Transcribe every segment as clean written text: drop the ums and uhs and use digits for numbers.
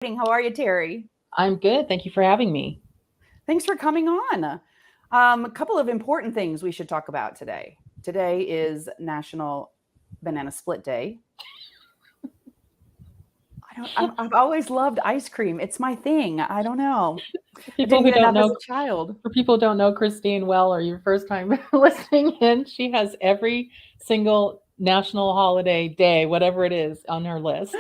How are you, Terry? I'm good. Thank you for having me. Thanks for coming on. A couple of important things we should talk about today. Today is National Banana Split Day. I've always loved ice cream. It's my thing. I don't know. I People didn't who get don't enough as know, a child. for people who don't know Christine well or your first time listening in, she has every single national holiday day, whatever it is, on her list.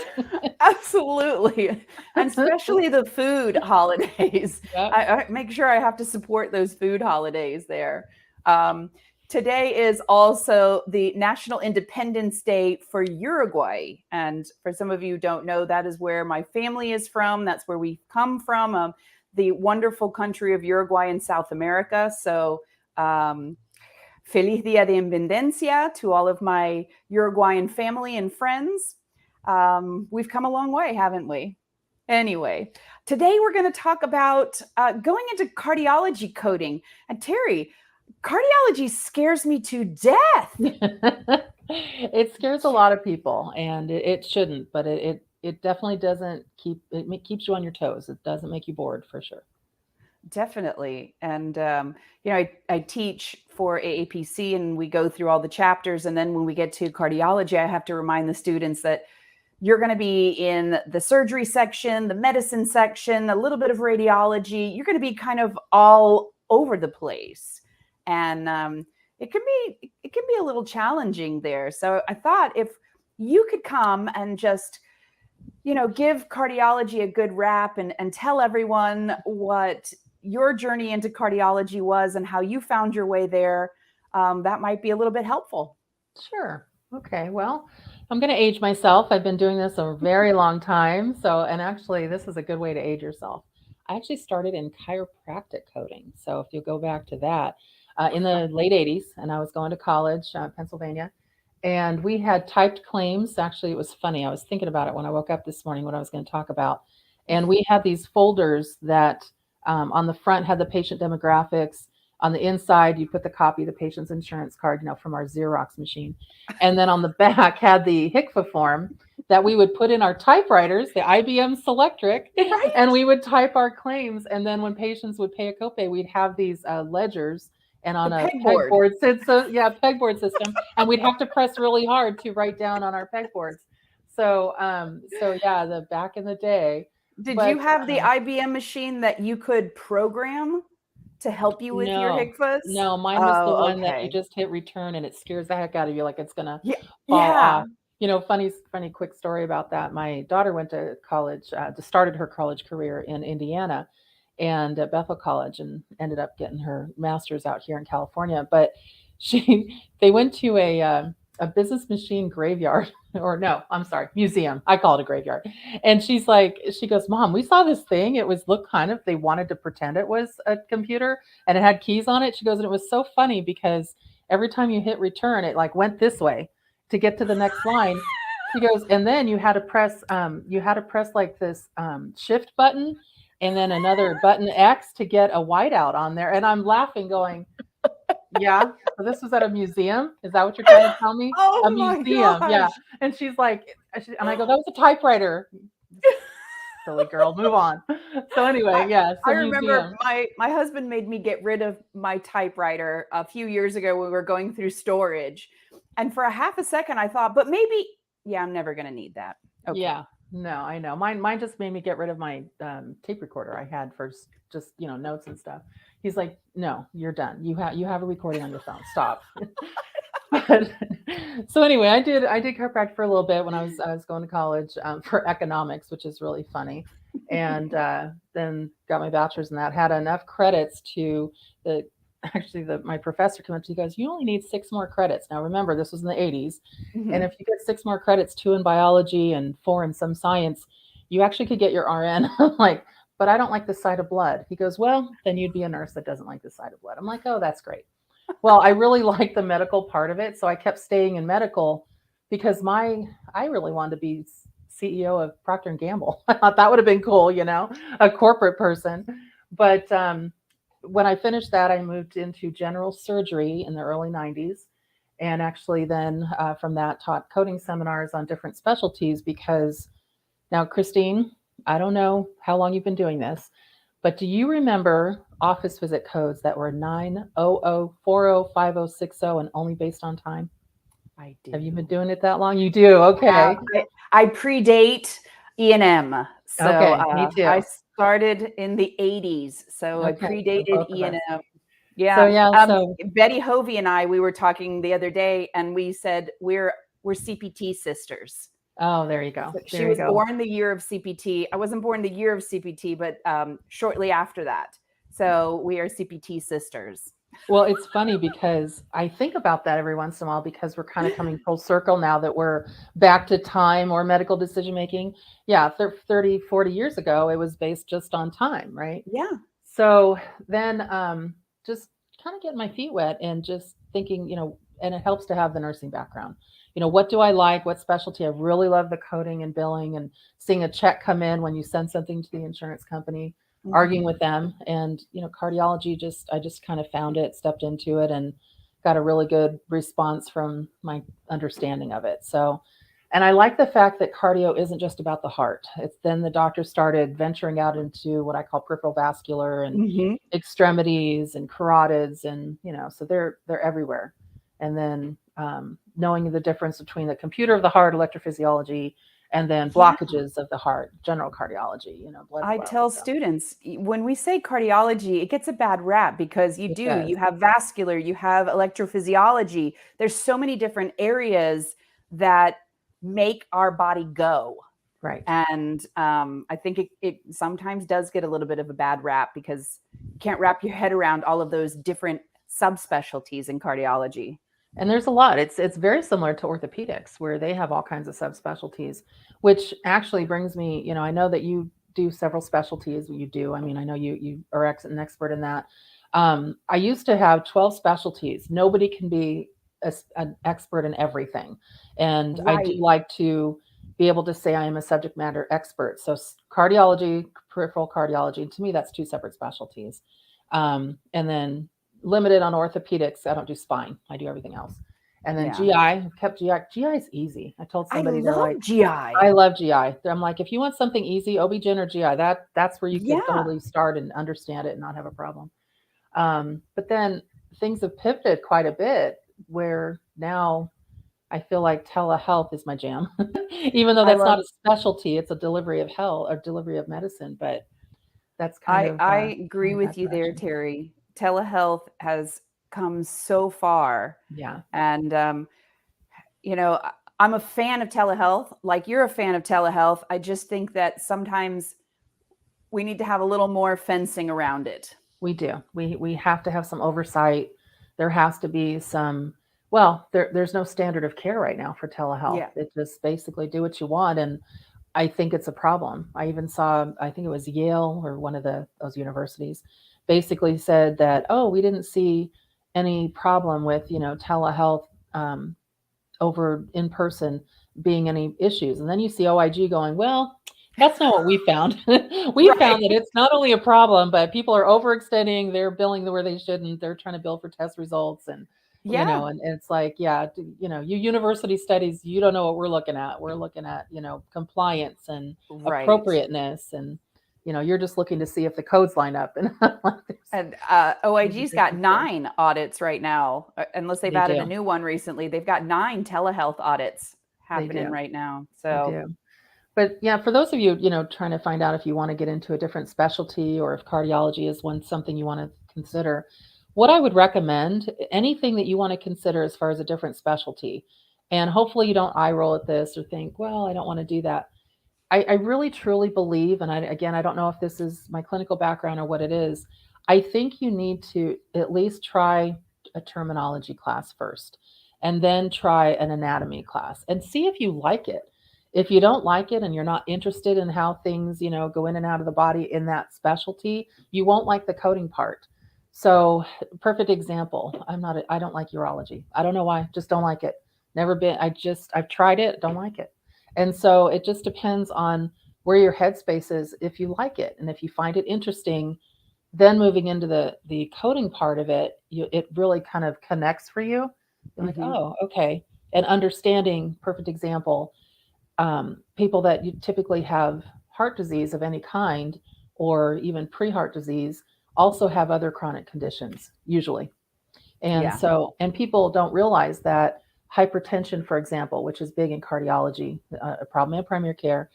Absolutely. And especially the food holidays. Yep. I make sure I have to support those food holidays there. Um, Today is also the National Independence Day for Uruguay. And for some of you who don't know, that is where my family is from. That's where we come from, the wonderful country of Uruguay in South America. So, Feliz Dia de Independencia to all of my Uruguayan family and friends. We've come a long way, haven't we? Anyway, today we're going to talk about going into cardiology coding. And Terry, cardiology scares me to death. It scares a lot of people, and it shouldn't, but it definitely doesn't keeps you on your toes. It doesn't make you bored for sure. Definitely. And, I teach for AAPC and we go through all the chapters. And then when we get to cardiology, I have to remind the students that you're going to be in the surgery section, the medicine section, a little bit of radiology. You're going to be kind of all over the place, and it can be a little challenging there. So I thought if you could come and just give cardiology a good rap and tell everyone what your journey into cardiology was and how you found your way there, that might be a little bit helpful. Sure. Okay. Well, I'm going to age myself. I've been doing this a very long time. So, and actually, this is a good way to age yourself. I actually started in chiropractic coding. So, if you go back to that in the late 80s, and I was going to college, Pennsylvania, and we had typed claims. Actually, it was funny. I was thinking about it when I woke up this morning, what I was going to talk about. And we had these folders that on the front had the patient demographics. On the inside, you put the copy of the patient's insurance card, from our Xerox machine. And then on the back had the HICFA form that we would put in our typewriters, the IBM Selectric, and Right? we would type our claims. And then when patients would pay a copay, we'd have these ledgers and The on a pegboard. pegboard. So pegboard system, and we'd have to press really hard to write down on our pegboards. So yeah, the back in the day, Did but you have the IBM machine that you could program to help you with your no, HICFAs? no, mine was the Oh, one that you okay. just hit return and it scares the heck out of you like it's gonna Yeah, fall yeah. off. Funny quick story about that. My daughter went to college, started her college career in Indiana and at Bethel College and ended up getting her master's out here in California. But she, they went to a business machine graveyard, or no, I'm sorry, museum. I call it a graveyard. And she goes, Mom, we saw this thing. It was look kind of, they wanted to pretend it was a computer and it had keys on it. She goes, and it was so funny because every time you hit return, it like went this way to get to the next line. She goes, and then you had to press like this shift button and then another button X to get a whiteout on there. And I'm laughing, going, yeah. So this was at a museum. Is that what you're trying to tell me? A Oh my museum. Yeah. gosh. And she's like, and I go, that was a typewriter. Silly girl, move on. So anyway, I yeah. I So remember museum. my husband made me get rid of my typewriter a few years ago when we were going through storage. And for a half a second I thought, but maybe yeah, I'm never going to need that. Okay. Yeah. No, I know. Mine just made me get rid of my tape recorder I had for just notes and stuff. He's like, no, you're done. You have a recording on your phone. Stop. But so anyway, I did chiropractic for a little bit when I was going to college for economics, which is really funny, and then got my bachelor's in that. Had enough credits to the actually the my professor came up to me, he goes, you only need 6 more credits. Now remember, this was in the 80s, and Mhm. if you get 6 more credits, 2 in biology and 4 in some science, you actually could get your RN. I'm like, but I don't like the sight of blood. He goes, well, then you'd be a nurse that doesn't like the sight of blood. I'm like, oh, that's great. Well, I really like the medical part of it, so I kept staying in medical because my I really wanted to be CEO of Procter and Gamble. I thought that would have been cool, a corporate person. But when I finished that, I moved into general surgery in the early '90s, and actually then from that taught coding seminars on different specialties because now, Christine, I don't know how long you've been doing this, but do you remember office visit codes that were 900405060 and only based on time? I Have you been do. doing it that long? You do. Yeah, Okay. I predate E&M. So Okay. Me I too. started in the 80s. So I Okay. So predated both of us. E&M. So Yeah. yeah. So Betty Hovey and I, we were talking the other day and we said we're CPT sisters. oh, there you go. So she There you was go. born the year of CPT. I wasn't born the year of CPT, but shortly after that. So we are CPT sisters. Well, it's funny because I think about that every once in a while because we're kind of coming full circle now that we're back to time or medical decision making. Yeah, 30, 40 years ago, it was based just on time, right? Yeah. So then just kind of getting my feet wet and just thinking, and it helps to have the nursing background. What do I like? What specialty? I really love the coding and billing and seeing a check come in when you send something to the insurance company, arguing Mhm. with them. And, cardiology, I just kind of found it, stepped into it, and got a really good response from my understanding of it. So, and I like the fact that cardio isn't just about the heart. It's then the doctor started venturing out into what I call peripheral vascular and Mhm. extremities and carotids, and so they're everywhere. And then knowing the difference between the computer of the heart, electrophysiology, and then Yeah. blockages of the heart, general cardiology, blood I flow. tell So students when we say cardiology, it gets a bad rap because it does. you have vascular, you have electrophysiology. There's so many different areas that make our body go. Right. And I think it sometimes does get a little bit of a bad rap because you can't wrap your head around all of those different subspecialties in cardiology. And there's a lot. It's very similar to orthopedics where they have all kinds of subspecialties, which actually brings me, I know that you do several specialties. You do. I mean, I know you are an expert in that. I used to have 12 specialties. Nobody can be an expert in everything. And I do Right. like to be able to say I am a subject matter expert. So cardiology, peripheral cardiology, to me, that's two separate specialties. And then limited on orthopedics. I don't do spine. I do everything else. And then Yeah. GI, I've kept GI. GI is easy. I told I somebody they're like, love GI. I love GI. I'm like, if you want something easy, OB-GYN or GI, that's where you could Yeah. totally start and understand it and not have a problem. But then things have pivoted quite a bit where now I feel like telehealth is my jam. Even though I that's not love a specialty, it's a delivery of health or delivery of medicine, but that's kind of I going agree in that with you there, direction. Terry. Telehealth has come so far. Yeah, And, I'm a fan of telehealth, like you're a fan of telehealth. I just think that sometimes we need to have a little more fencing around it. we do. We have to have some oversight. There has to be some. Well, there's no standard of care right now for telehealth. Yeah. It just basically do what you want, and I think it's a problem. I even saw, I think it was Yale or one of those universities, basically said that, oh, we didn't see any problem with telehealth over in person being any issues. And then you see OIG going, well, that's not what we found. We found Right. that it's not only a problem, but people are overextending. They're billing where they shouldn't. They're trying to bill for test results, and Yeah. and it's like, yeah, you university studies, you don't know what we're looking at. We're looking at compliance and Right. appropriateness, and you're just looking to see if the codes line up. And I'm like, And there's a OIG's got difference there. 9 audits right now, unless they've They added a do. new one recently. They've got 9 telehealth audits They happening do. right now. They So, do. But yeah, for those of you, trying to find out if you want to get into a different specialty or if cardiology is something you want to consider, what I would recommend, anything that you want to consider as far as a different specialty, and hopefully you don't eye roll at this or think, well, I don't want to do that. I really truly believe, and again, I don't know if this is my clinical background or what it is. I think you need to at least try a terminology class first, and then try an anatomy class and see if you like it. If you don't like it and you're not interested in how things, go in and out of the body in that specialty, you won't like the coding part. So, perfect example. I don't like urology. I don't know why, just don't like it. Never been, I've tried it, don't like it. And so it just depends on where your headspace is if you like it. And if you find it interesting, then moving into the coding part of it, it really kind of connects for you. You're like, mhm. oh, okay. And understanding, perfect example, people that you typically have heart disease of any kind or even pre-heart disease also have other chronic conditions usually. And Yeah. so, and people don't realize that hypertension, for example, which is big in cardiology, a problem in primary care,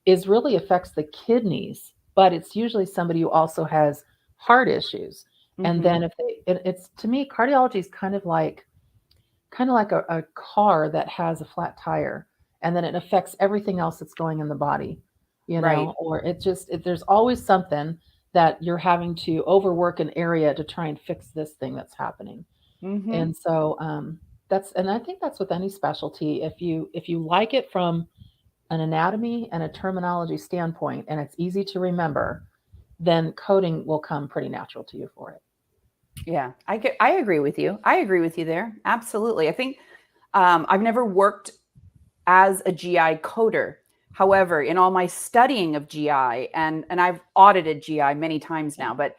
is really affects the kidneys, but it's usually somebody who also has heart issues. And Hmm. then if they, it's to me, cardiology is kind of like a car that has a flat tire, and then it affects everything else that's going in the body, Right. or there's always something that you're having to overwork an area to try and fix this thing that's happening. Hmm. And so and I think that's with any specialty. If you like it from an anatomy and a terminology standpoint, and it's easy to remember, then coding will come pretty natural to you for it. Yeah. I agree with you. I agree with you there. Absolutely. I think I've never worked as a GI coder. However, in all my studying of GI, and I've audited GI many times Yeah. now, but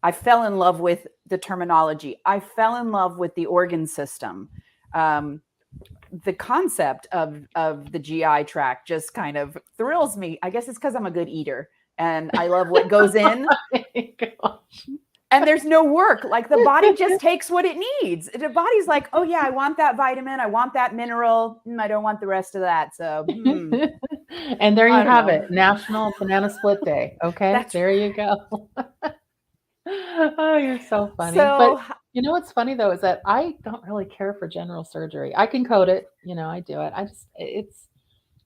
I fell in love with the terminology. I fell in love with the organ system. Um, the concept of the GI tract just kind of thrills me. I guess it's because I'm a good eater and I love what goes in. Gosh. And there's no work. Like the body just takes what it needs. The body's like, oh yeah, I want that vitamin, I want that mineral. I don't want the rest of that. So And there you I don't have know. it, National Banana Split Day. Okay, That's there you go. Oh, you're so funny. But so you know what's funny though is that I don't really care for general surgery. I can code it, I do it.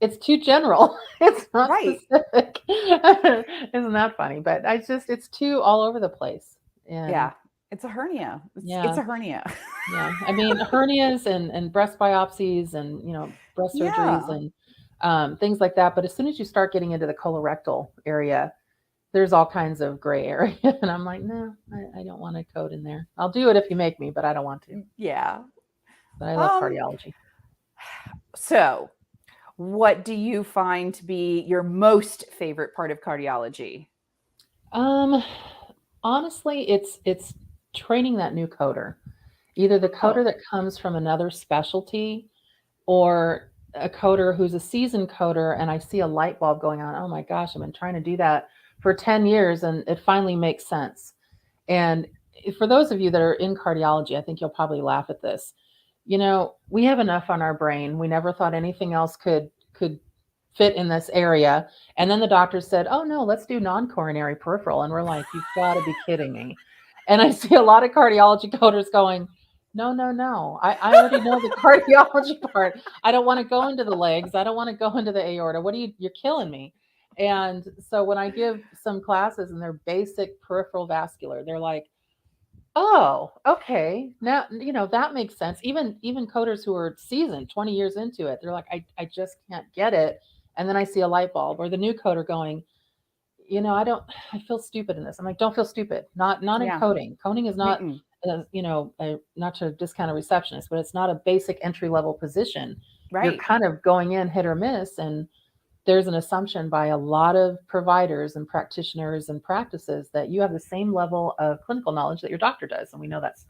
It's too general. It's not right. specific. Isn't that funny? But it's too all over the place. And Yeah. It's a hernia. It's yeah, a hernia. yeah. I mean, hernias and breast biopsies and, breast surgeries Yeah. and things like that. But as soon as you start getting into the colorectal area, there's all kinds of gray area. And I'm like, no, I don't want to code in there. I'll do it if you make me, but I don't want to. Yeah. But I love Um, cardiology. so what do you find to be your most favorite part of cardiology? Um, Honestly, it's training that new coder. Either the Oh, coder that comes from another specialty or a coder who's a seasoned coder and I see a light bulb going on. Oh my gosh, I've been trying to do that for 10 years and it finally makes sense. And for those of you that are in cardiology, I think you'll probably laugh at this. We have enough on our brain. We never thought anything else could fit in this area. And then the doctor said, "Oh no, let's do non-coronary peripheral." And we're like, "You've got to be kidding me." And I see a lot of cardiology coders going, "No, no, no. I already know the cardiology part. I don't want to go into the legs. I don't want to go into the aorta. You're killing me." And so when I give some classes and they're basic peripheral vascular, they're like, "Oh, okay. Now, that makes sense." Even coders who are seasoned, 20 years into it, they're like, I just can't get it. And then I see a light bulb or the new coder going, I feel stupid in this. I'm like, don't feel stupid. Not in yeah. coding. Coding is not, Mm-mm. not to discount a receptionist, but it's not a basic entry level position. You're Right. kind of going in hit or miss, and there's an assumption by a lot of providers and practitioners and practices that you have the same level of clinical knowledge that your doctor does, and we know that's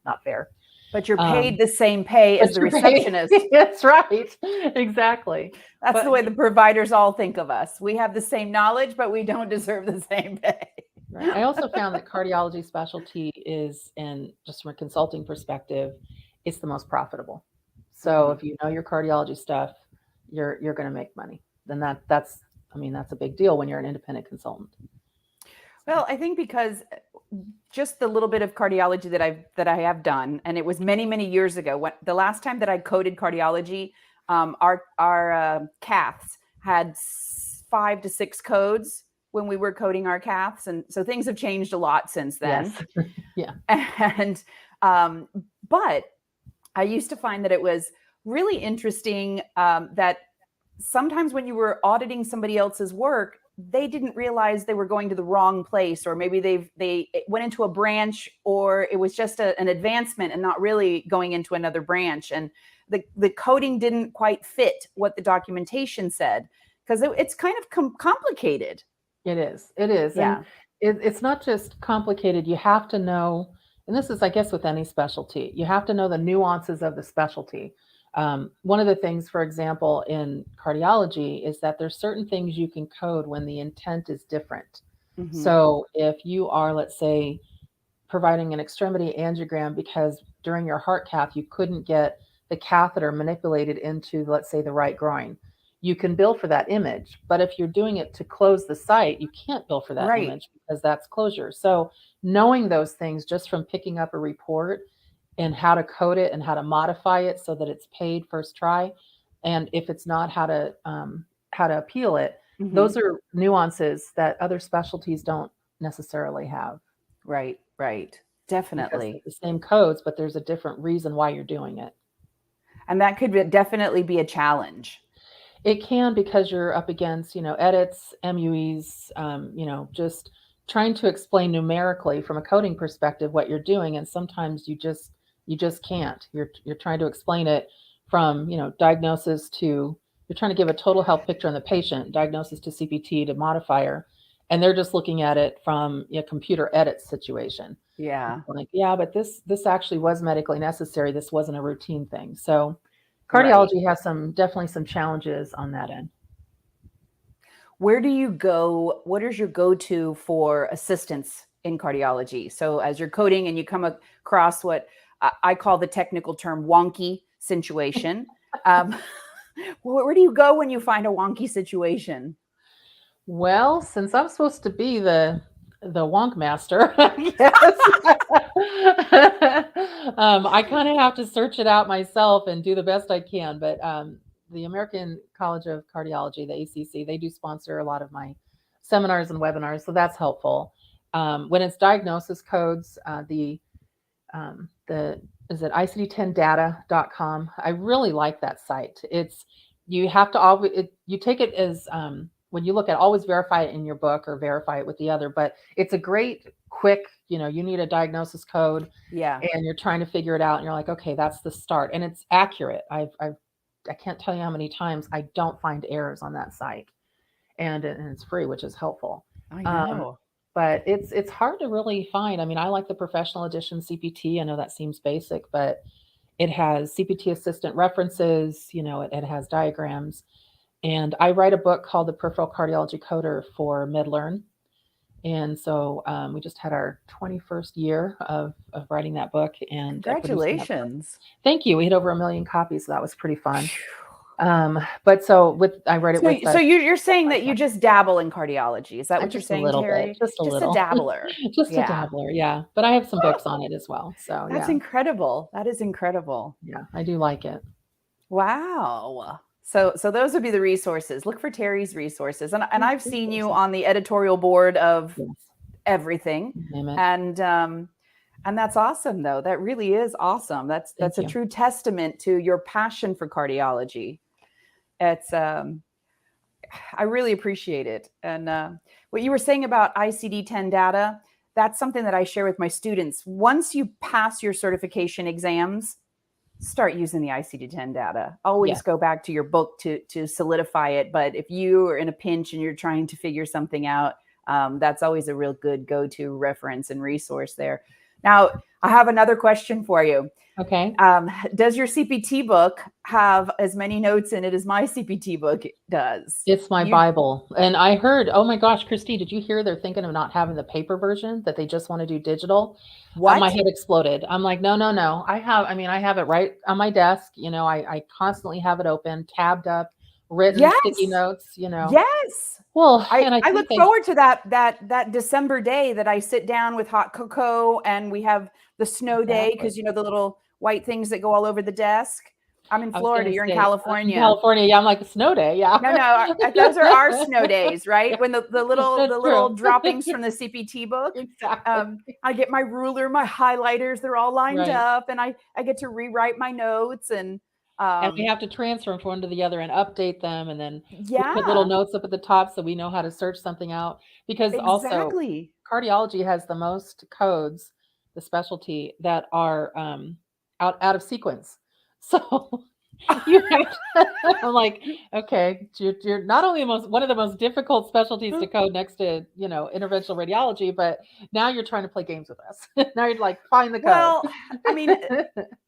not fair. But you're paid Um, the same pay but as the you're paid. receptionist. That's right, exactly. That's the But way the providers all think of us. We have the same knowledge, but we don't deserve the same pay. right. I also found that cardiology specialty is, and just from a consulting perspective, it's the most profitable. So Mhm. if you know your cardiology stuff, you're going to make money. Then that's a big deal when you're an independent consultant. So, Well, I think because just the little bit of cardiology that I have done, and it was many many years ago. When the last time that I coded cardiology, our caths had 5 to 6 codes when we were coding our caths, and so things have changed a lot since then. yes, yeah, And um, but I used to find that it was really interesting that sometimes when you were auditing somebody else's work, they didn't realize they were going to the wrong place, or maybe they went into a branch, or it was just an advancement and not really going into another branch, and the coding didn't quite fit what the documentation said because it's kind of complicated. it is. It is, and Yeah. it's not just complicated. You have to know, and this is, I guess, with any specialty, you have to know the nuances of the specialty. One of the things, for example, in cardiology is that there's certain things you can code when the intent is different. Hmm. So if you are, let's say, providing an extremity angiogram because during your heart cath you couldn't get the catheter manipulated into, let's say, the right groin, you can bill for that image. But if you're doing it to close the site, you can't bill for that Right. image because that's closure. So knowing those things just from picking up a report and how to code it and how to modify it so that it's paid first try, and if it's not, how to appeal it, Hmm. those are nuances that other specialties don't necessarily have Right. Right. because they're Definitely. the same codes, but there's a different reason why you're doing it. And that could definitely be a challenge. It can, because you're up against, edits, MUEs, just trying to explain numerically from a coding perspective what you're doing, and sometimes you just can't. You're trying to explain it from, diagnosis to, you're trying to give a total health picture on the patient, diagnosis to CPT to modifier, and they're just looking at it from a computer edit situation. Yeah. Like, yeah, but this actually was medically necessary. This wasn't a routine thing. So Right. cardiology has definitely some challenges on that end. Where do you go? What is your go-to for assistance in cardiology? So as you're coding and you come across what I call the technical term wonky situation, um, where do you go when you find a wonky situation? Well, since I'm supposed to be the wonk master, I guess I kind of have to search it out myself and do the best I can. But the American College of Cardiology, the ACC, they do sponsor a lot of my seminars and webinars, so that's helpful. When it's diagnosis codes, the is it icd10data.com. I really like that site. It's, you have to always you take it as, when you look at, always verify it in your book or verify it with the other, but it's a great quick, you need a diagnosis code Yeah. and you're trying to figure it out and you're like, okay, that's the start, and it's accurate. I can't tell you how many times I don't find errors on that site, and it's free, which is helpful. I Um, know. but it's hard to really find. I mean, I like the professional edition CPT. I know that seems basic, but it has CPT assistant references. It has diagrams, and I write a book called the Peripheral Cardiology Coder for MedLearn. And so we just had our 21st year of writing that book and producing that book. Congratulations. Thank you. We hit over 1 million copies, so that was pretty fun. But so I read it with So you're saying my that you son. just dabble in cardiology. Is that what you're Just a saying, little bit, Terry? just a Just a little, dabbler. just a Yeah. dabbler, yeah. But I have some books on it as well. So That's yeah, incredible. That is incredible. yeah, I do like it. Wow. So those would be the resources. Look for Terry's resources. And I've seen you Resources. on the editorial board of Yes, everything. name it. And that's awesome though. That really is awesome. That's Thank a you. true testament to your passion for cardiology. It's I really appreciate it. And what you were saying about ICD-10 data, that's something that I share with my students. Once you pass your certification exams, start using the ICD-10 data. Always Yes, go back to your book to solidify it. But if you are in a pinch and you're trying to figure something out, that's always a real good go-to reference and resource there. Now, I have another question for you. okay. Does your CPT book have as many notes in it as my CPT book does? It's my You Bible. And I heard, oh my gosh, Christy, did you hear they're thinking of not having the paper version, that they just want to do digital? My what? head exploded. I'm like, no, no, no. I have it right on my desk. I constantly have it open, tabbed up, written, sticky Yes. notes. Yes. Well, I, and I I think look they, forward to that December day that I sit down with hot cocoa and we have the snow day exactly. because the little white things that go all over the desk. I'm in I was Florida. gonna You're in say, in California. California, yeah, I'm like, a snow day, yeah. No, no, those are our snow days, right? Yeah, When the little that's the true. little droppings from the CPT book. Exactly. I get my ruler, my highlighters, they're all lined Right. up, and I get to rewrite my notes and And we um, have to transfer them from one to the other and update them, and then we put little yeah, notes up at the top so we know how to search something out. Because also exactly. cardiology has the most codes, the specialty, that are out of sequence. So you have to, I'm like, okay, you're not only one of the most difficult specialties to code next to, interventional radiology, but now you're trying to play games with us. Now you're like, find the code. Well, I mean,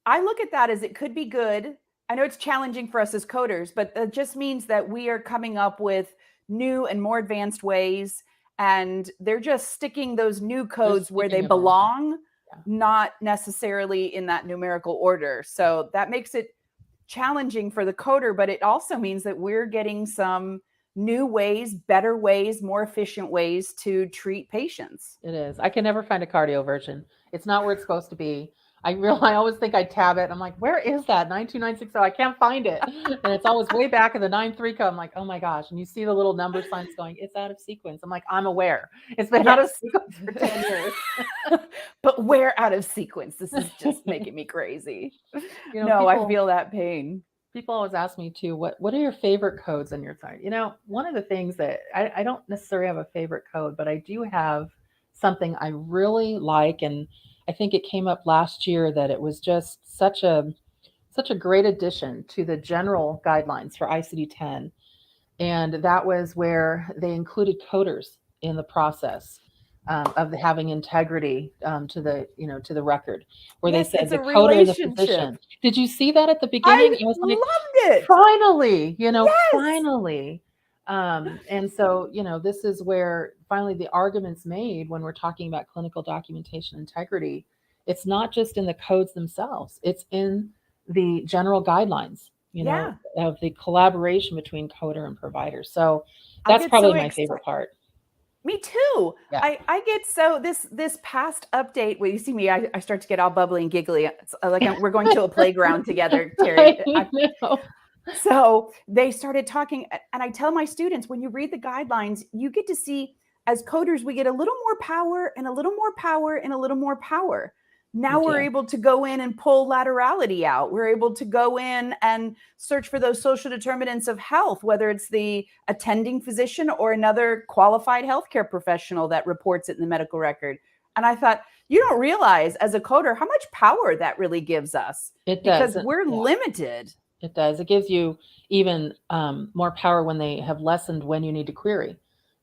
I look at that as it could be good I know it's challenging for us as coders, but that just means that we are coming up with new and more advanced ways, and they're just sticking those new codes where they belong, not necessarily in that numerical order. So that makes it challenging for the coder, but it also means that we're getting some new ways, better ways, more efficient ways to treat patients. It is. I can never find a cardio version. It's not where it's supposed to be. I always think I tab it. I'm like, where is that 92960? I can't find it. And it's always way back in the 93 code. I'm like, oh my gosh. And you see the little number signs going, it's out of sequence. I'm like, I'm aware. It's been out of sequence for 10 years. But where out of sequence? This is just making me crazy. I feel that pain. People always ask me too, what are your favorite codes on your site? One of the things that I don't necessarily have a favorite code, but I do have something I really like, and I think it came up last year that it was just such a great addition to the general guidelines for ICD-10, and that was where they included coders in the process of having integrity to the record, where they said the coder and the physician. Did you see that at the beginning? I was like, loved it. Finally, finally. And so, this is where finally the argument's made when we're talking about clinical documentation integrity. It's not just in the codes themselves, it's in the general guidelines, of the collaboration between coder and provider. So that's probably my favorite part. Me too. Yeah. I get so this past update where you see me, I start to get all bubbly and giggly. It's like we're going to a playground together, Terry. So they started talking, and I tell my students, when you read the guidelines, you get to see, as coders, we get a little more power and a little more power and a little more power. Now we're able to go in and pull laterality out. We're able to go in and search for those social determinants of health, whether it's the attending physician or another qualified healthcare professional that reports it in the medical record. And I thought, you don't realize as a coder how much power that really gives us. It does. Because we're limited. It does. It gives you even more power when they have lessened when you need to query,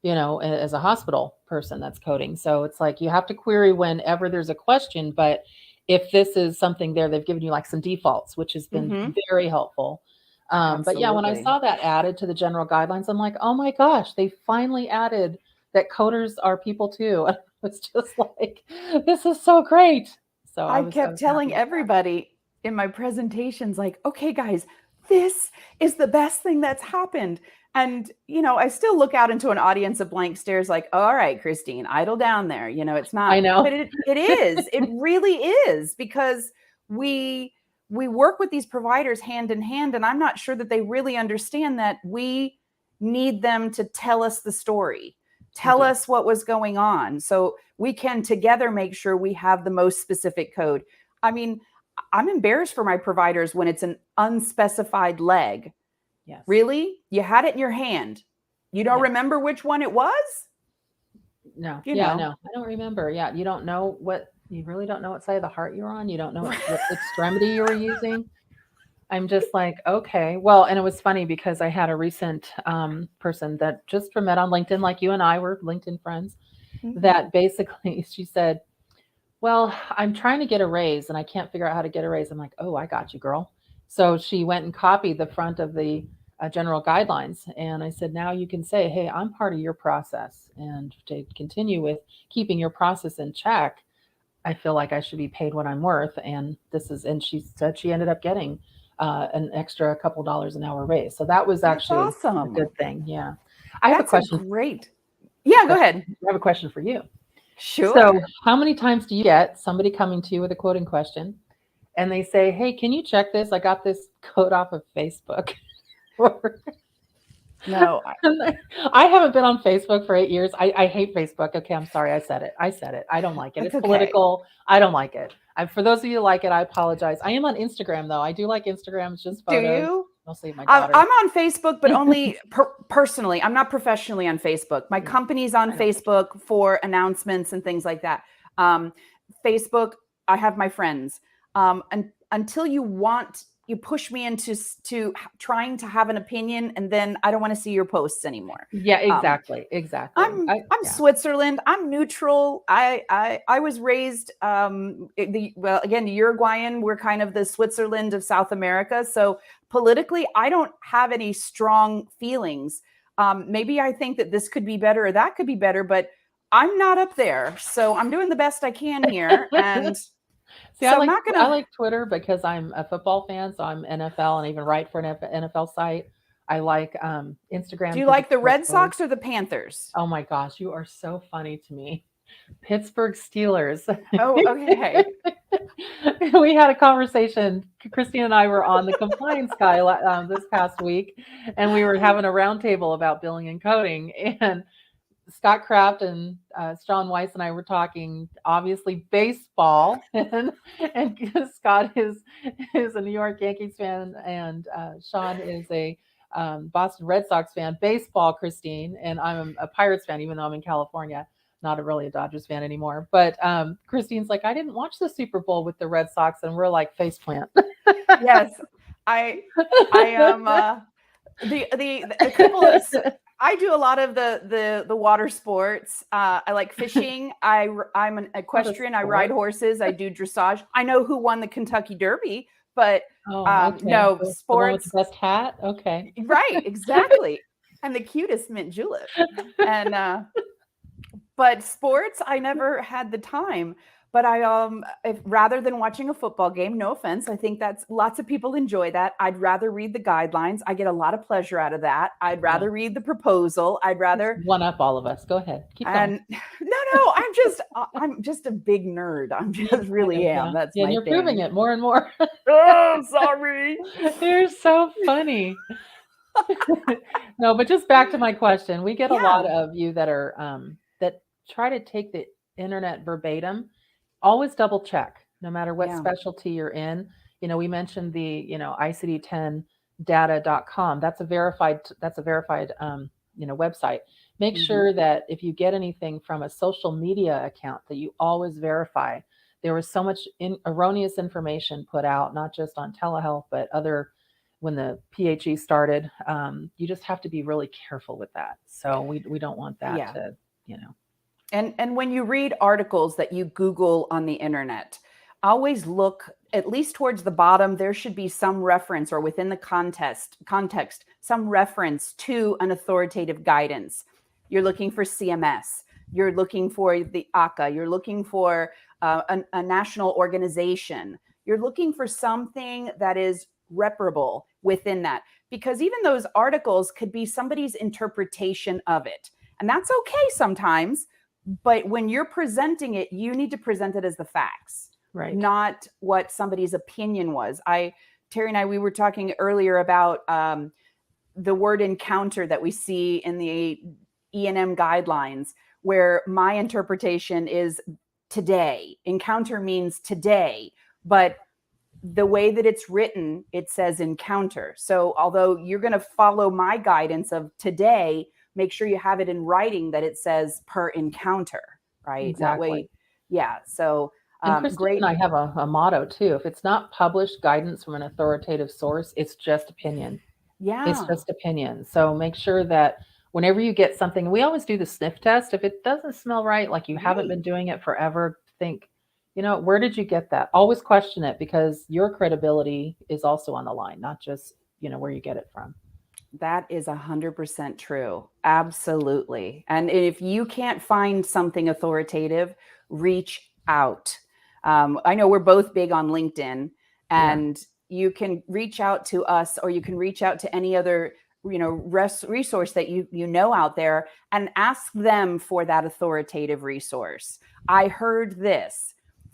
as a hospital person that's coding. So it's like you have to query whenever there's a question. But if this is something there, they've given you like some defaults, which has been very helpful. But yeah, when I saw that added to the general guidelines, I'm like, oh my gosh, they finally added that coders are people too. It's just like, this is so great. So I kept telling everybody in my presentations, like, okay, guys, this is the best thing that's happened. And, I still look out into an audience of blank stares like, all right, Christine, idle down there. It's not, I know, but it is, it really is, because we work with these providers hand in hand. And I'm not sure that they really understand that we need them to tell us the story, tell us what was going on, so we can together make sure we have the most specific code. I mean, I'm embarrassed for my providers when it's an unspecified leg. Yes. Really? You had it in your hand. You don't remember which one it was? No. No, I don't remember. Yeah. You really don't know what side of the heart you're on. You don't know what extremity you were using. I'm just like, okay. Well, and it was funny because I had a recent person that just met on LinkedIn, like you and I were LinkedIn friends, that basically she said, well, I'm trying to get a raise and I can't figure out how to get a raise. I'm like, oh, I got you, girl. So she went and copied the front of the general guidelines. And I said, now you can say, hey, I'm part of your process. And to continue with keeping your process in check, I feel like I should be paid what I'm worth. And and she said she ended up getting an extra couple dollars an hour raise. So that was actually awesome. A good thing. Yeah. I have a question. Great. Yeah, go ahead. I have a question for you. Sure. So how many times do you get somebody coming to you with a quoting question and they say, hey, can you check this? I got this code off of Facebook. No, I haven't been on Facebook for 8 years. I hate Facebook. Okay, I'm sorry. I said it. I don't like it. It's political. I don't like it. For those of you who like it, I apologize. I am on Instagram, though. I do like Instagram. It's just photos. Do you? Mostly my daughter. I'm on Facebook, but only personally. I'm not professionally on Facebook. My company's on Facebook for announcements and things like that. Facebook, I have my friends. And until you want, you push me into trying to have an opinion, and then I don't want to see your posts anymore. Yeah, Um, exactly. I'm Yeah. Switzerland. I'm neutral. I was raised again, the Uruguayan. We're kind of the Switzerland of South America. So politically, I don't have any strong feelings. Maybe I think that this could be better or that could be better, but I'm not up there. So I'm doing the best I can here, and See, so I'm not I gonna. like Twitter because I'm a football fan, so I'm NFL and even write for an NFL site. I like Instagram Do you because like it's the more Red fun. Sox or the Panthers? Oh my gosh, you are so funny to me. Pittsburgh Steelers. Oh, okay. We had a conversation. Christine and I were on the compliance guy this past week, and we were having a roundtable about billing and coding. And Scott Kraft and Sean Weiss and I were talking, obviously baseball, and Scott is a New York Yankees fan, and Sean is a Boston Red Sox fan. Baseball, Christine, and I'm a Pirates fan, even though I'm in California. Not really a Dodgers fan anymore. But Christine's like, I didn't watch the Super Bowl with the Red Sox, and we're like faceplant. Yes, I am the a couple of I do a lot of the water sports. I like fishing. I'm an equestrian. I ride horses. I do dressage. I know who won the Kentucky Derby, but Oh, okay. no The one with sports. the best hat. Okay. Right, exactly, and the cutest mint julep. And but sports, I never had the time. But if rather than watching a football game, no offense, I think that's lots of people enjoy that. I'd rather read the guidelines. I get a lot of pleasure out of that. I'd rather read the proposal. I'd rather one up all of us. Go ahead. Keep going. and no, I'm just a big nerd. I'm just really am. That's Yeah, my you're thing. proving it more and more. Oh, sorry. You're so funny. No, but just back to my question. We get a lot of you that are that try to take the internet verbatim. Always double check, no matter what specialty you're in. We mentioned the, ICD-10data.com. That's a verified website. Make sure that if you get anything from a social media account that you always verify. There was so much erroneous information put out, not just on telehealth, but when the PHE started. You just have to be really careful with that. So we don't want that to. And when you read articles that you Google on the internet, always look at least towards the bottom. There should be some reference, or within the context, some reference to an authoritative guidance. You're looking for CMS. You're looking for the ACA. You're looking for a national organization. You're looking for something that is reparable within that, because even those articles could be somebody's interpretation of it. And that's okay sometimes. But when you're presenting it, you need to present it as the facts, right? Not what somebody's opinion was. Terry and I, we were talking earlier about the word encounter that we see in the E&M guidelines, where my interpretation is today. Encounter means today, but the way that it's written, it says encounter. So although you're going to follow my guidance of today, make sure you have it in writing that it says per encounter, right? Exactly. That way, yeah. So and Christine great. And I have a motto too. If it's not published guidance from an authoritative source, it's just opinion. Yeah. It's just opinion. So make sure that whenever you get something, we always do the sniff test. If it doesn't smell right, like you haven't been doing it forever, think, where did you get that? Always question it, because your credibility is also on the line, not just, where you get it from. That is 100% true. Absolutely. And if you can't find something authoritative, reach out. I know we're both big on LinkedIn, and you can reach out to us, or you can reach out to any other, resource that you know out there, and ask them for that authoritative resource. I heard this.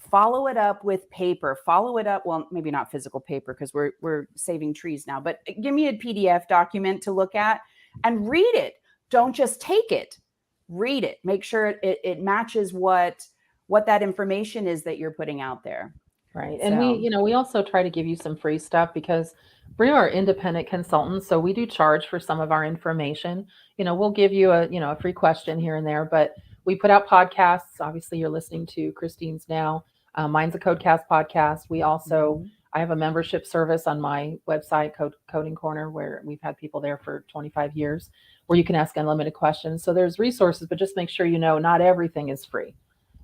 Follow it up with paper. Follow it up. Well, maybe not physical paper, because we're saving trees now, but give me a PDF document to look at and read it. Don't just take it. Read it. Make sure it matches what that information is that you're putting out there. Right. And we also try to give you some free stuff, because we are independent consultants. So we do charge for some of our information. We'll give you a free question here and there, but we put out podcasts. Obviously, you're listening to Christine's now. Mine's a Codecast podcast. We also, I have a membership service on my website, Coding Corner, where we've had people there for 25 years, where you can ask unlimited questions. So there's resources, but just make sure you know not everything is free.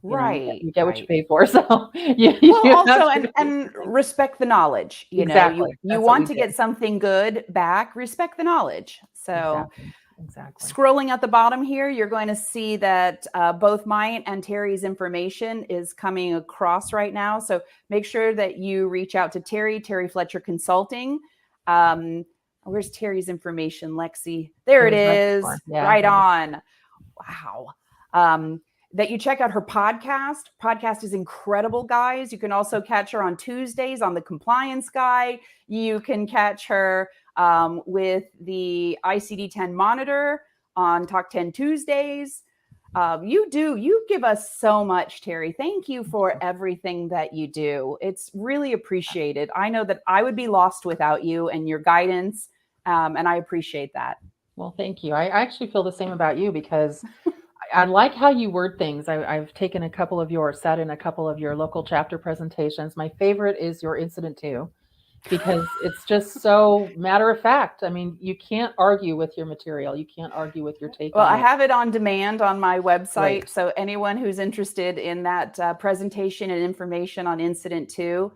Right, You get what you right. pay for. So Well, you have also, to and respect the knowledge. exactly. You That's what we want to did. get something good back, respect the knowledge. So Exactly. Exactly. scrolling at the bottom here, you're going to see that both mine and Terry's information is coming across right now. So make sure that you reach out to Terry Fletcher Consulting. Where's Terry's information, Lexi? There It it was right is, before. Yeah. right on. Wow. That you check out her podcast. Podcast is incredible, guys. You can also catch her on Tuesdays on the Compliance Guy. You can catch her with the ICD-10 Monitor on Talk 10 Tuesdays. You give us so much, Terry. Thank you for everything that you do. It's really appreciated. I know that I would be lost without you and your guidance, and I appreciate that. Well, thank you. I actually feel the same about you because I like how you word things. I've taken a couple of your, sat in a couple of your local chapter presentations. My favorite is your incident two, because it's just so matter of fact. I mean, you can't argue with your material. You can't argue with your take Well, on I it. have it on demand on my website. Right. So anyone who's interested in that presentation and information on Incident 2,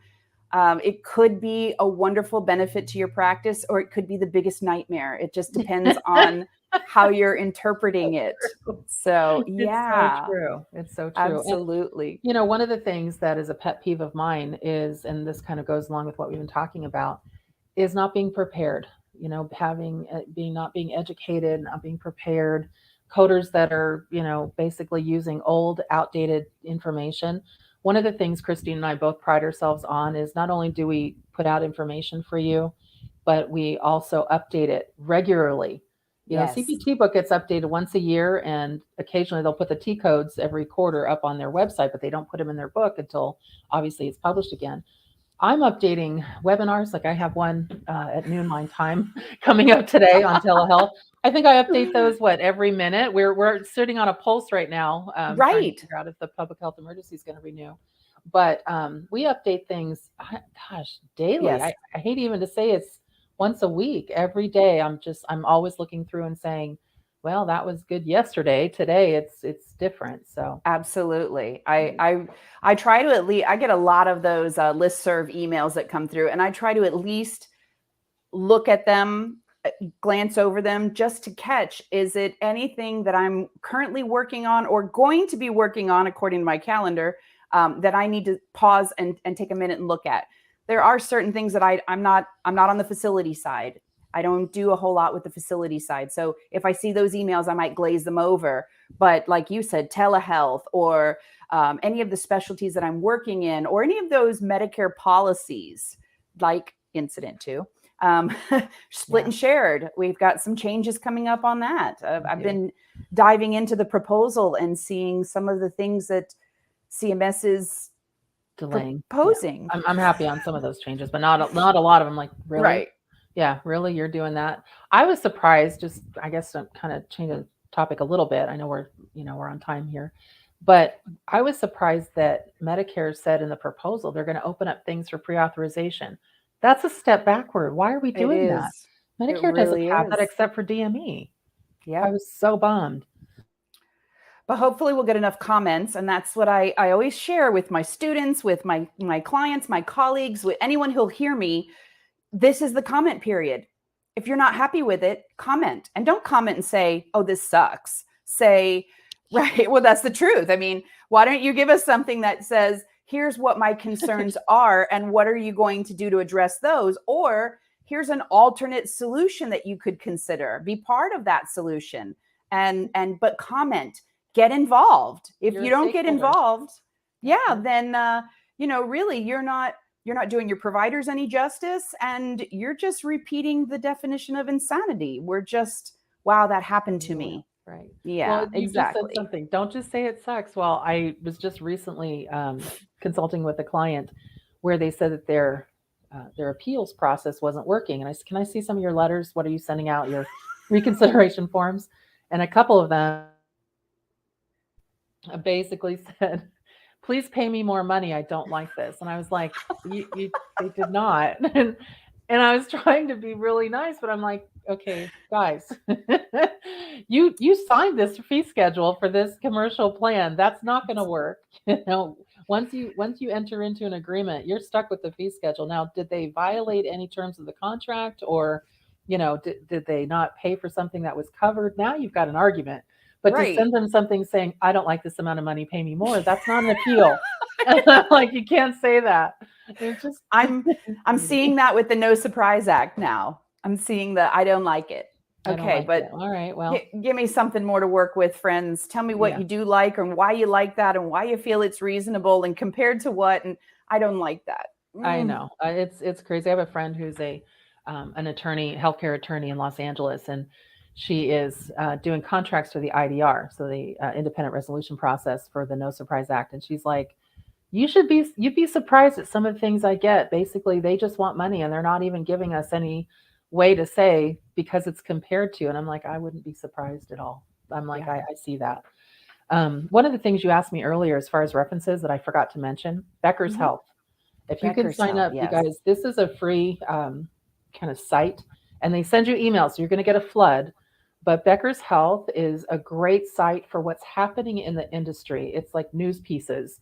it could be a wonderful benefit to your practice, or it could be the biggest nightmare. It just depends on how you're interpreting it. So, It's so yeah, true. It's so true. And absolutely. one of the things that is a pet peeve of mine is, and this kind of goes along with what we've been talking about, is not being prepared. Having being not being educated, not being prepared. Coders that are basically using old, outdated information. One of the things Christine and I both pride ourselves on is not only do we put out information for you, but we also update it regularly. Yes, CPT book gets updated once a year, and occasionally they'll put the T codes every quarter up on their website, but they don't put them in their book until obviously it's published again. I'm updating webinars. Like I have one at noon my time coming up today on telehealth. I think I update those every minute. We're sitting on a pulse right now, trying to right. figure out if the public health emergency is going to renew. But we update things, gosh, daily. Yes, I hate even to say it's once a week. Every day, I'm always looking through and saying, well, that was good yesterday. Today, it's different. So absolutely. I try to at least, I get a lot of those listserv emails that come through, and I try to at least look at them, glance over them, just to catch, is it anything that I'm currently working on or going to be working on according to my calendar, that I need to pause and take a minute and look at. There are certain things that I'm not on the facility side. I don't do a whole lot with the facility side. So if I see those emails, I might glaze them over. But like you said, telehealth or any of the specialties that I'm working in, or any of those Medicare policies, like Incident 2, split yeah, and shared. We've got some changes coming up on that. I've do. been diving into the proposal and seeing some of the things that CMS is Delaying. Yeah, proposing. I'm happy on some of those changes, but not a lot of them. Like really, Right. yeah, really, you're doing that. I was surprised. Just I guess to kind of change the topic a little bit. I know we're on time here, but I was surprised that Medicare said in the proposal they're going to open up things for pre-authorization. That's a step backward. Why are we It doing that? is. It Medicare doesn't really have that is. except for DME. I Yep. was so bummed. But hopefully we'll get enough comments. And that's what I always share with my students, with my clients, my colleagues, with anyone who'll hear me. This is the comment period. If you're not happy with it, comment. And don't comment and say, oh, this sucks. Say, right, well, that's the truth. I mean, why don't you give us something that says, here's what my concerns are, and what are you going to do to address those? Or here's an alternate solution that you could consider. Be part of that solution. But comment, get involved. If You're you a don't get stakeholder. involved, Yeah. yeah, then really you're not doing your providers any justice, and you're just repeating the definition of insanity. We're just, wow, that happened to Well, me. right. Yeah, Well, you just said exactly. something. Don't just say it sucks. Well, I was just recently consulting with a client where they said that their appeals process wasn't working, and I said, "Can I see some of your letters? What are you sending out? Your reconsideration forms?" And a couple of them basically said, please pay me more money. I don't like this. And I was like, they did not. And I was trying to be really nice, but I'm like, okay, guys, you signed this fee schedule for this commercial plan. That's not going to work. Once you enter into an agreement, you're stuck with the fee schedule. Now, did they violate any terms of the contract, or did they not pay for something that was covered? Now you've got an argument. But to Right. send them something saying, I don't like this amount of money, pay me more, that's not an appeal. Like, you can't say that. It's just I'm seeing that with the No Surprise Act now. I'm seeing the I don't like it. I don't Okay, like it. but All right, well, give me something more to work with, friends. Tell me what yeah, you do like and why you like that and why you feel it's reasonable and compared to what. And I don't like that. I Mm, know. It's crazy. I have a friend who's an attorney, healthcare attorney in Los Angeles, and she is doing contracts for the IDR, so the Independent Resolution Process for the No Surprise Act. And she's like, you'd be surprised at some of the things I get. Basically, they just want money, and they're not even giving us any way to say because it's compared to. And I'm like, I wouldn't be surprised at all. I'm like, yeah. I see that. One of the things you asked me earlier, as far as references that I forgot to mention, Becker's Mhm. Health. If you can Becker's sign Health. up, you Yes. guys, this is a free kind of site, and they send you emails. So you're going to get a flood. But Becker's Health is a great site for what's happening in the industry. It's like news pieces,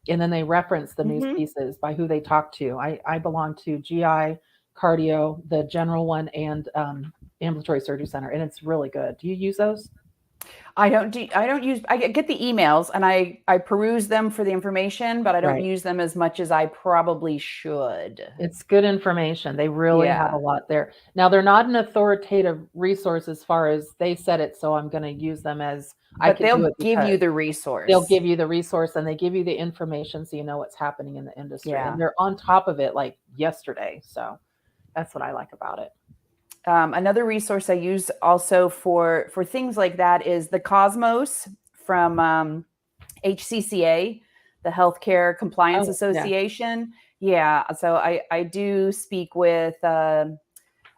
and then they reference the news Hmm. pieces by who they talk to. I belong to GI, cardio, the general one, and ambulatory surgery center, and it's really good. Do you use those? I don't use I get the emails and I peruse them for the information, but I don't Right. use them as much as I probably should. It's good information. They really have a Yeah. lot there. Now, they're not an authoritative resource as far as they said it, so I'm going to use them as I But could do they'll it give because you the they'll resource. give you the resource and they give you the information so you know what's happening in the industry. And Yeah. they're on top of it like yesterday. So that's what I like about it. Another resource I use also for things like that is the Cosmos from HCCA, the Healthcare Compliance Oh, yeah. Association. Yeah, so I do speak with um,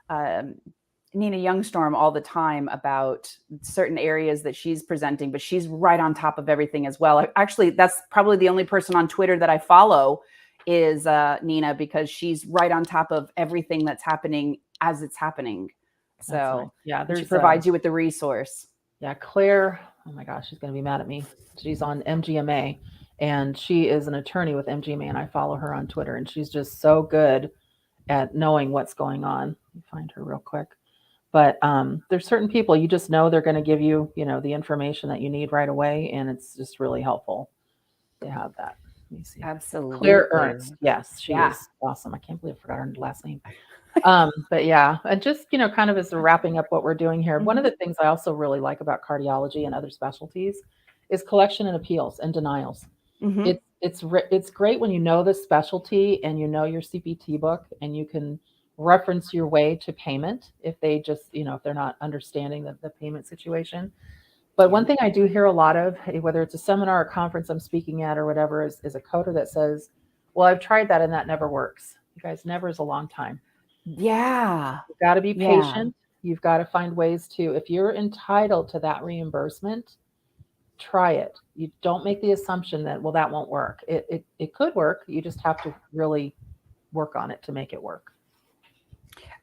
Nina Youngstorm all the time about certain areas that she's presenting, but she's right on top of everything as well. Actually, that's probably the only person on Twitter that I follow is Nina, because she's right on top of everything that's happening as it's happening. That's nice. So, Yeah, and she there's provides you with the resource. yeah, Claire, oh my gosh, she's going to be mad at me. She's on MGMA and she is an attorney with MGMA, and I follow her on Twitter, and she's just so good at knowing what's going on. Let me find her real quick. But there's certain people you just know they're going to give you, the information that you need right away, and it's just really helpful to have that. Let me see. Claire Absolutely. Ernst, yes, she Yeah. is awesome. I can't believe I forgot her last name. But yeah, and just kind of as we're wrapping up what we're doing here, one of Hmm. the things I also really like about cardiology and other specialties is collection and appeals and denials. Hmm. It's great when you know the specialty and you know your CPT book and you can reference your way to payment if they just if they're not understanding the payment situation. But Yeah. one thing I do hear a lot of, whether it's a seminar or conference I'm speaking at or whatever, is a coder that says, "Well, I've tried that and that never works." You guys, never is a long time. Yeah. You've got to be Yeah. patient. You've got to find ways to, if you're entitled to that reimbursement, try it. You don't make the assumption that, well, that won't work. It could work. You just have to really work on it to make it work.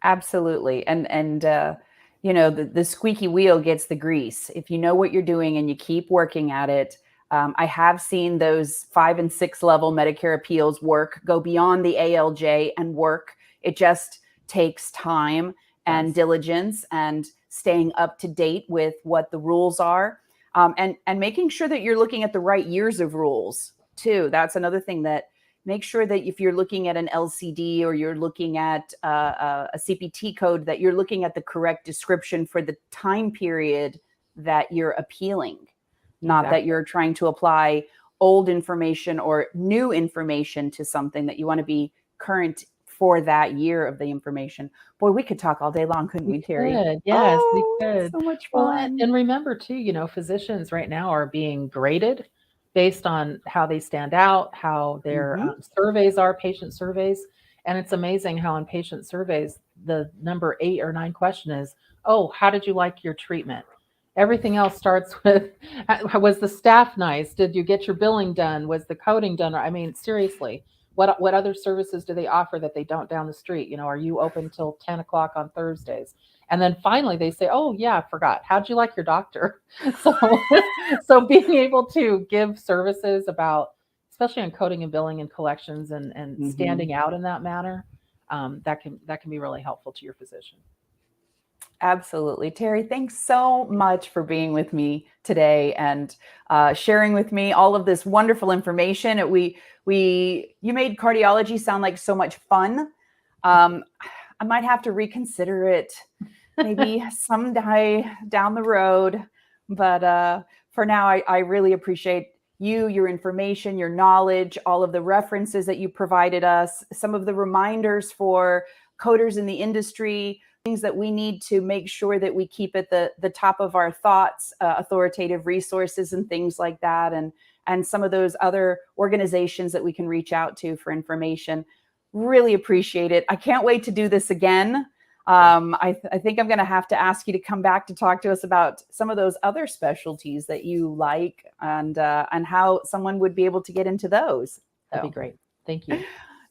Absolutely. And the squeaky wheel gets the grease. If you know what you're doing and you keep working at it, I have seen those 5 and 6 level Medicare appeals go beyond the ALJ and work. It just takes time and Yes, diligence and staying up to date with what the rules are, and making sure that you're looking at the right years of rules too. That's another thing, that make sure that if you're looking at an LCD or you're looking at a CPT code, that you're looking at the correct description for the time period that you're appealing, not that exactly. you're trying to apply old information or new information to something, that you want to be current for that year of the information. Boy, we could talk all day long, couldn't We we, Terry? could. Yes, we Oh, could. so much Well, fun. and remember too, physicians right now are being graded based on how they stand out, how their Hmm. surveys are, patient surveys. And it's amazing how in patient surveys, the number 8 or 9 question is, oh, how did you like your treatment? Everything else starts with, was the staff nice? Did you get your billing done? Was the coding done? I mean, seriously, what other services do they offer that they don't down the street? You know, are you open till 10 o'clock on Thursdays? And then finally they say, oh yeah, I forgot. How'd you like your doctor? So, so being able to give services about, especially on coding and billing and collections and Mhm. standing out in that manner, that can be really helpful to your physician. Absolutely. Terry, thanks so much for being with me today and sharing with me all of this wonderful information. You made cardiology sound like so much fun. I might have to reconsider it maybe someday down the road. But for now, I really appreciate you, your information, your knowledge, all of the references that you provided us, some of the reminders for coders in the industry, things that we need to make sure that we keep at the top of our thoughts, authoritative resources and things like that, and some of those other organizations that we can reach out to for information. Really appreciate it. I can't wait to do this again. I think I'm going to have to ask you to come back to talk to us about some of those other specialties that you like and how someone would be able to get into those. That'd be great. Thank you.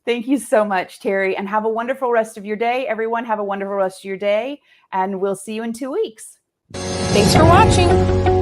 Thank you so much, Terry, and have a wonderful rest of your day. Everyone, have a wonderful rest of your day, and we'll see you in 2 weeks. Thanks for watching.